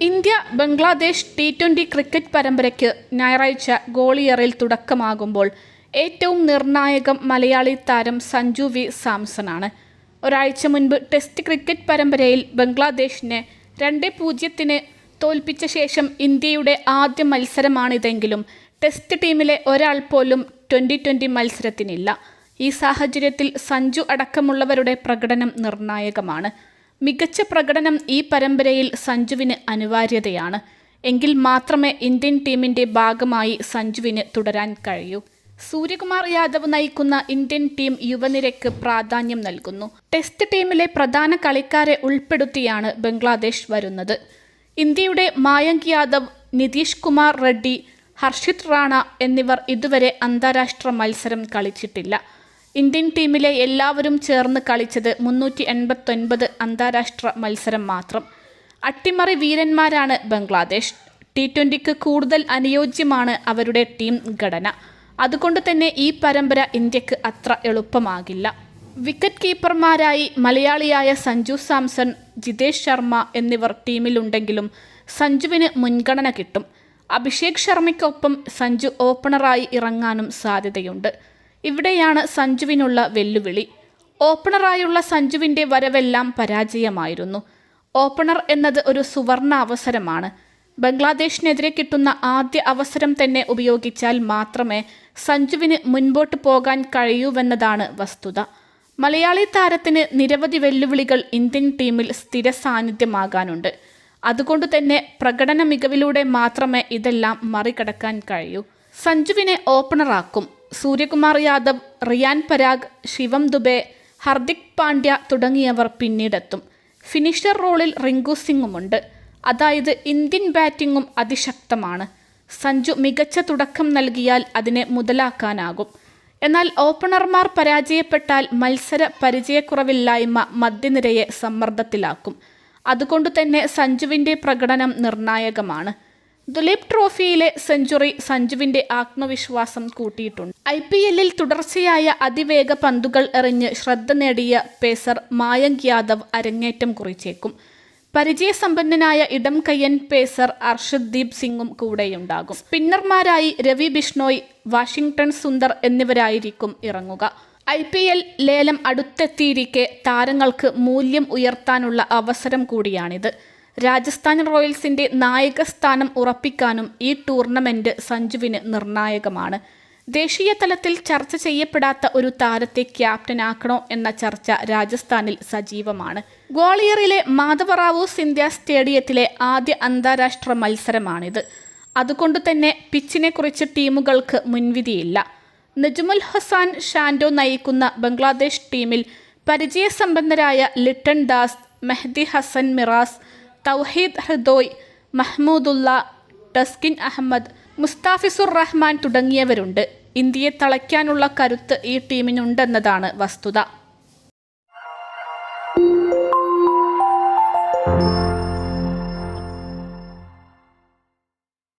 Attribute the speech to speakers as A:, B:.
A: India Bangladesh T20 cricket പരമ്പരയ്ക്ക് ഞായറാഴ്ച ഗോളിയറിൽ തുടക്കമാകുമ്പോൾ ഏറ്റവും നിർണായകം മലയാളി താരം സഞ്ജു വി സാംസണാണ്. ഒരാഴ്ച മുൻപ് ടെസ്റ്റ് ക്രിക്കറ്റ് പരമ്പരയിൽ ബംഗ്ലാദേശിനെ 2-0 തോൽപ്പിച്ച ശേഷം ഇന്ത്യയുടെ ആദ്യ മത്സരമാണിതെങ്കിലും ടെസ്റ്റ് ടീമിലെ ഒരാൾ പോലും T20 മത്സരത്തിനില്ല. ഈ സാഹചര്യത്തിൽ സഞ്ജു അടക്കമുള്ളവരുടെ പ്രകടനം നിർണായകമാണ്. മികച്ച പ്രകടനം ഈ പരമ്പരയിൽ സഞ്ജുവിന് അനിവാര്യതയാണ്. എങ്കിൽ മാത്രമേ ഇന്ത്യൻ ടീമിൻ്റെ ഭാഗമായി സഞ്ജുവിന് തുടരാൻ കഴിയൂ. സൂര്യകുമാർ യാദവ് നയിക്കുന്ന ഇന്ത്യൻ ടീം യുവനിരയ്ക്ക് പ്രാധാന്യം നൽകുന്നു. ടെസ്റ്റ് ടീമിലെ പ്രധാന കളിക്കാരെ ഉൾപ്പെടുത്തിയാണ് ബംഗ്ലാദേശ് വരുന്നത്. ഇന്ത്യയുടെ മായങ്ക് യാദവ്, നിതീഷ് കുമാർ റെഡ്ഡി, ഹർഷിത് റാണ എന്നിവർ ഇതുവരെ അന്താരാഷ്ട്ര മത്സരം കളിച്ചിട്ടില്ല. ഇന്ത്യൻ ടീമിലെ എല്ലാവരും ചേർന്ന് കളിച്ചത് 389 അന്താരാഷ്ട്ര മത്സരം മാത്രം. അട്ടിമറി വീരന്മാരാണ് ബംഗ്ലാദേശ്. T20ക്ക് കൂടുതൽ അനുയോജ്യമാണ് അവരുടെ ടീം ഘടന. അതുകൊണ്ട് തന്നെ ഈ പരമ്പര ഇന്ത്യക്ക് അത്ര എളുപ്പമാകില്ല. വിക്കറ്റ് കീപ്പർമാരായി മലയാളിയായ സഞ്ജു സാംസൺ, ജിതേഷ് ശർമ്മ എന്നിവർ ടീമിലുണ്ടെങ്കിലും സഞ്ജുവിന് മുൻഗണന കിട്ടും. അഭിഷേക് ശർമ്മയ്ക്കൊപ്പം സഞ്ജു ഓപ്പണറായി ഇറങ്ങാനും സാധ്യതയുണ്ട്. ഇവിടെയാണ് സഞ്ജുവിനുള്ള വെല്ലുവിളി. ഓപ്പണറായുള്ള സഞ്ജുവിൻ്റെ വരവെല്ലാം പരാജയമായിരുന്നു. ഓപ്പണർ എന്നത് ഒരു സുവർണ അവസരമാണ്. ബംഗ്ലാദേശിനെതിരെ കിട്ടുന്ന ആദ്യ അവസരം തന്നെ ഉപയോഗിച്ചാൽ മാത്രമേ സഞ്ജുവിന് മുൻപോട്ട് പോകാൻ കഴിയൂവെന്നതാണ് വസ്തുത. മലയാളി താരത്തിന് നിരവധി വെല്ലുവിളികൾ ഇന്ത്യൻ ടീമിൽ സ്ഥിര സാന്നിധ്യമാകാനുണ്ട്. അതുകൊണ്ട് തന്നെ പ്രകടന മികവിലൂടെ മാത്രമേ ഇതെല്ലാം മറികടക്കാൻ കഴിയൂ. സഞ്ജുവിനെ ഓപ്പണറാക്കും. സൂര്യകുമാർ യാദവ്, റിയാൻ പരാഗ്, ശിവം ദുബെ, ഹർദിക് പാണ്ഡ്യ തുടങ്ങിയവർ പിന്നീടെത്തും. ഫിനിഷർ റോളിൽ റിങ്കു സിംഗുമുണ്ട്. അതായത് ഇന്ത്യൻ ബാറ്റിങ്ങും അതിശക്തമാണ്. സഞ്ജു മികച്ച തുടക്കം നൽകിയാൽ അതിനെ മുതലാക്കാനാകും. എന്നാൽ ഓപ്പണർമാർ പരാജയപ്പെട്ടാൽ മത്സര പരിചയക്കുറവില്ലായ്മ മധ്യനിരയെ സമ്മർദ്ദത്തിലാക്കും. അതുകൊണ്ടുതന്നെ സഞ്ജുവിൻ്റെ പ്രകടനം നിർണായകമാണ്. ദുലീപ് ട്രോഫിയിലെ സെഞ്ചുറി സഞ്ജുവിൻ്റെ ആത്മവിശ്വാസം കൂട്ടിയിട്ടുണ്ട്. IPL-ൽ തുടർച്ചയായ അതിവേഗ പന്തുകൾ എറിഞ്ഞ് ശ്രദ്ധ നേടിയ പേസർ മായങ്ക് യാദവ് അരങ്ങേറ്റം കുറിച്ചേക്കും. പരിചയസമ്പന്നനായ ഇടം കയ്യൻ പേസർ അർഷദ്ദീപ് സിംഗും കൂടെയുണ്ടാകും. സ്പിന്നർമാരായി രവി ബിഷ്ണോയ്, വാഷിംഗ്ടൺ സുന്ദർ എന്നിവരായിരിക്കും ഇറങ്ങുക. IPL ലേലം അടുത്തെത്തിയിരിക്കെ താരങ്ങൾക്ക് മൂല്യം ഉയർത്താനുള്ള അവസരം കൂടിയാണിത്. രാജസ്ഥാൻ റോയൽസിൻ്റെ നായക സ്ഥാനം ഉറപ്പിക്കാനും ഈ ടൂർണമെൻറ്റ് സഞ്ജുവിന് നിർണായകമാണ്. ദേശീയ തലത്തിൽ ചർച്ച ചെയ്യപ്പെടാത്ത ഒരു താരത്തെ ക്യാപ്റ്റനാക്കണോ എന്ന ചർച്ച രാജസ്ഥാനിൽ സജീവമാണ്. ഗ്വാളിയറിലെ മാധവറാവു സിന്ധ്യ സ്റ്റേഡിയത്തിലെ ആദ്യ അന്താരാഷ്ട്ര മത്സരമാണിത്. അതുകൊണ്ട് തന്നെ പിച്ചിനെക്കുറിച്ച് ടീമുകൾക്ക് മുൻവിധിയില്ല. നജ്മുൽ ഹസാൻ ഷാൻഡോ നയിക്കുന്ന ബംഗ്ലാദേശ് ടീമിൽ പരിചയസമ്പന്നരായ ലിട്ടൺ ദാസ്, മെഹ്ദി ഹസൻ മിറാസ്, തൗഹീദ് ഹൃദോയ്, മഹ്മൂദുള്ള, ടസ്കിൻ അഹമ്മദ്, മുസ്താഫിസുർ റഹ്മാൻ തുടങ്ങിയവരുണ്ട്. ഇന്ത്യയെ തളയ്ക്കാനുള്ള കരുത്ത് ഈ ടീമിനുണ്ടെന്നതാണ് വസ്തുത.